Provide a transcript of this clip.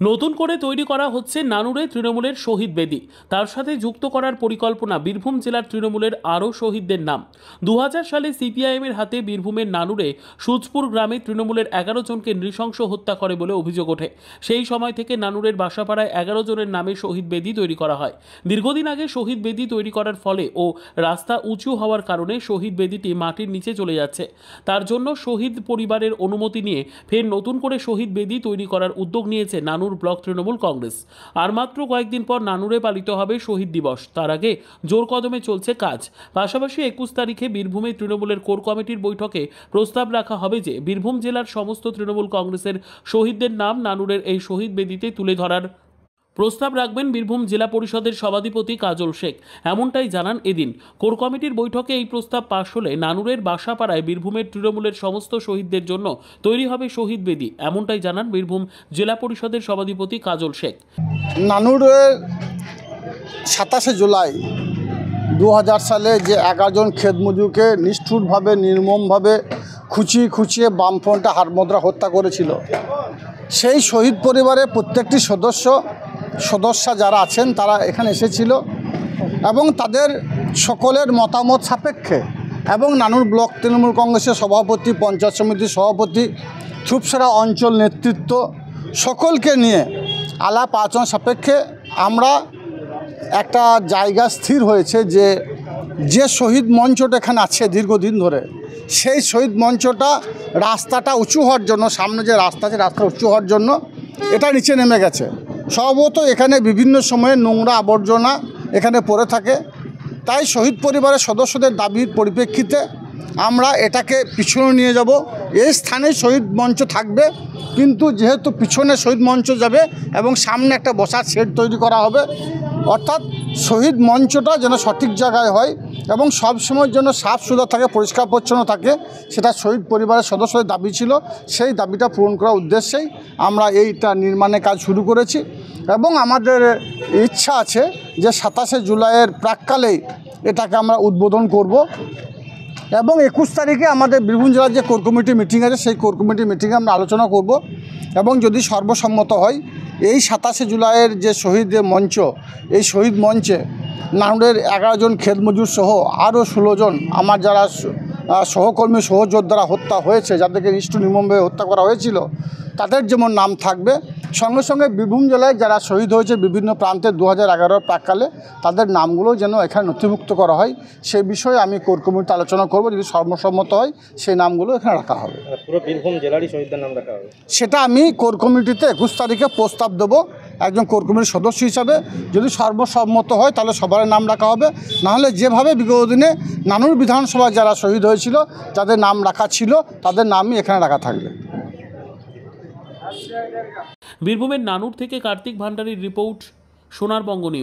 নতুন করে তৈরি করা হচ্ছে নানুরে তৃণমূলের শহীদ বেদি। তার সাথে যুক্ত করার পরিকল্পনা বীরভূম জেলার তৃণমূলের আরও শহীদদের নাম। 2000 সালে সিপিআইএমের হাতে বীরভূমের নানুরে সুজপুর গ্রামে তৃণমূলের 11 জনকে নৃশংস হত্যা করে বলে অভিযোগ ওঠে। সেই সময় থেকে নানুরের বাসাপাড়ায় 11 জনের নামে শহীদ বেদি তৈরি করা হয়। দীর্ঘদিন আগে শহীদ বেদি তৈরি করার ফলে ও রাস্তা উঁচু হওয়ার কারণে শহীদ বেদিটি মাটির নিচে চলে যাচ্ছে। তার জন্য শহীদ পরিবারের অনুমতি নিয়ে ফের নতুন করে শহীদ বেদি তৈরি করার উদ্যোগ নিয়েছে নানুর ব্লক তৃণমূল কংগ্রেস। আর মাত্র কয়েকদিন পর নানুরে পালিত হবে শহীদ দিবস। তার আগে জোর কদমে চলছে কাজ। পাশাপাশি 21 তারিখে বীরভূমে তৃণমূলের কোর কমিটির বৈঠকে প্রস্তাব রাখা হবে যে বীরভূম জেলার সমস্ত তৃণমূল কংগ্রেসের শহীদদের নাম নানুরের এই শহীদ বেদিতে তুলে ধরার প্রস্তাব রাখবেন বীরভূম জেলা পরিষদের সভাধিপতি কাজল শেখ। এমনটাই জানান এদিন। কোর কমিটির বৈঠকে এই প্রস্তাব পাশ হলে নানুরের বাসাপাড়ায় বীরভূমের তৃণমূলের সমস্ত শহীদদের জন্য তৈরি হবে শহীদ বেদি। এমনটাই জানান বীরভূম জেলা পরিষদের সভাধিপতি কাজল শেখ। নানুরের 27 জুলাই 2000 সালে যে 11 জন খেতমজুরকে নিষ্ঠুরভাবে নির্মমভাবে খুঁচিয়ে বামফ্রন্টে হাড়মোদ্রা হত্যা করেছিল, সেই শহীদ পরিবারের প্রত্যেকটি সদস্য যারা আছেন তারা এখানে এসেছিল এবং তাদের সকলের মতামত সাপেক্ষে এবং নানুর ব্লক তৃণমূল কংগ্রেসের সভাপতি, পঞ্চায়েত সমিতির সভাপতি, থুপসেরা অঞ্চল নেতৃত্ব সকলকে নিয়ে আলাপ আলোচনা সাপেক্ষে আমরা একটা জায়গা স্থির হয়েছে যে শহীদ মঞ্চটা এখানে আছে দীর্ঘদিন ধরে, সেই শহীদ মঞ্চটা রাস্তাটা উঁচু হওয়ার জন্য, সামনে যে রাস্তা আছে রাস্তা উঁচু হওয়ার জন্য এটা নিচে নেমে গেছে। সম্ভবত এখানে বিভিন্ন সময়ে নোংরা আবর্জনা এখানে পড়ে থাকে, তাই শহীদ পরিবারের সদস্যদের দাবির পরিপ্রেক্ষিতে আমরা এটাকে পিছনে নিয়ে যাব। এই স্থানে শহীদ মঞ্চ থাকবে, কিন্তু যেহেতু পিছনে শহীদ মঞ্চ যাবে এবং সামনে একটা বসার শেড তৈরি করা হবে, অর্থাৎ শহীদ মঞ্চটা যেন সঠিক জায়গায় হয় এবং সব সময়ের জন্য সাফ সুতরা থাকে, পরিষ্কার পরিচ্ছন্ন থাকে, সেটা শহীদ পরিবারের সদস্যদের দাবি ছিল। সেই দাবিটা পূরণ করার উদ্দেশ্যেই আমরা এইটা নির্মাণের কাজ শুরু করেছি এবং আমাদের ইচ্ছা আছে যে 27 জুলাইয়ের প্রাক্কালেই এটাকে আমরা উদ্বোধন করব এবং 21 তারিখে আমাদের বীরভূম জেলার যে কোর কমিটি মিটিং আছে সেই কোর কমিটি মিটিংয়ে আমরা আলোচনা করব এবং যদি সর্বসম্মত হয় এই 27 জুলাইয়ের যে শহীদের মঞ্চ, এই শহীদ মঞ্চে নানুরের 11 জন খেতমজুর সহ আরও 16 জন আমার যারা সহকর্মী সহযোদ্ধারা হত্যা হয়েছে, যাদেরকে নির্মমভাবে হত্যা করা হয়েছিল, তাদের যেমন নাম থাকবে, সঙ্গে সঙ্গে বীরভূম জেলায় যারা শহীদ হয়েছে বিভিন্ন প্রান্তে 2011 প্রাককালে, তাদের নামগুলো যেন এখানে নথিভুক্ত করা হয়, সে বিষয়ে আমি কোর কমিটিতে আলোচনা করব। যদি সর্বসম্মত হয় সেই নামগুলো এখানে রাখা হবে। পুরো বীরভূম জেলারই শহীদদের নাম রাখা হবে, সেটা আমি কোর কমিটিতে 21 তারিখে প্রস্তাব দেবো একজন কোর কমিটির সদস্য হিসাবে। যদি সর্বসম্মত হয় তাহলে সবার নাম রাখা হবে, নাহলে যেভাবে বিগত দিনে নানুর বিধানসভায় যারা শহীদ হয়েছিল, যাদের নাম রাখা ছিল, তাদের নামই এখানে রাখা থাকবে। বীরভূমের নানুর থেকে কার্তিক ভান্ডারীর রিপোর্ট, সোনারবঙ্গ নিউজ।